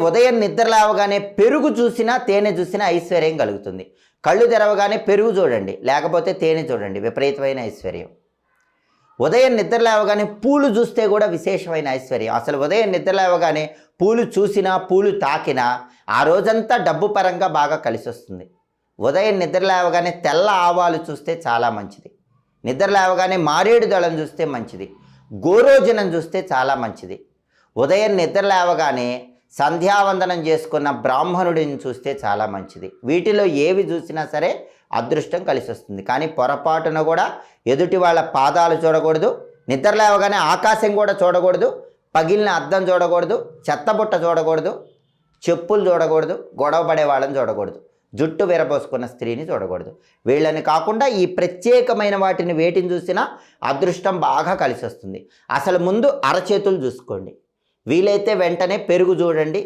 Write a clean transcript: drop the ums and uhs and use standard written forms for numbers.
ఉదయం నిద్ర లేవగానే పెరుగు చూసినా తేనె చూసినా ఐశ్వర్యం కలుగుతుంది. కళ్ళు తెరవగానే పెరుగు చూడండి, లేకపోతే తేనె చూడండి, విపరీతమైన ఐశ్వర్యం. ఉదయం నిద్ర లేవగానే పూలు చూస్తే కూడా విశేషమైన ఐశ్వర్యం. అసలు ఉదయం నిద్ర లేవగానే పూలు చూసినా పూలు తాకినా ఆ రోజంతా డబ్బు పరంగా బాగా కలిసి వస్తుంది. ఉదయం నిద్ర లేవగానే తెల్ల ఆవాలు చూస్తే చాలా మంచిది. నిద్ర లేవగానే మారేడు దళం చూస్తే మంచిది. గోరోజనం చూస్తే చాలా మంచిది. ఉదయం నిద్ర లేవగానే సంధ్యావందనం చేసుకున్న బ్రాహ్మణుడిని చూస్తే చాలా మంచిది. వీటిలో ఏవి చూసినా సరే అదృష్టం కలిసి వస్తుంది. కానీ పొరపాటున కూడా ఎదుటి వాళ్ళ పాదాలు చూడకూడదు, నిద్ర లేవగానే ఆకాశం కూడా చూడకూడదు, పగిలిన అద్దం చూడకూడదు, చెత్తబుట్ట చూడకూడదు, చెప్పులు చూడకూడదు, గొడవ పడే వాళ్ళని చూడకూడదు, జుట్టు విరబోసుకున్న స్త్రీని చూడకూడదు. వీళ్ళని కాకుండా ఈ ప్రత్యేకమైన వాటిని వేటిని చూసినా అదృష్టం బాగా కలిసి వస్తుంది. అసలు ముందు అరచేతులు చూసుకోండి. వీలైతే వెంటనే పెరుగు చూడండి,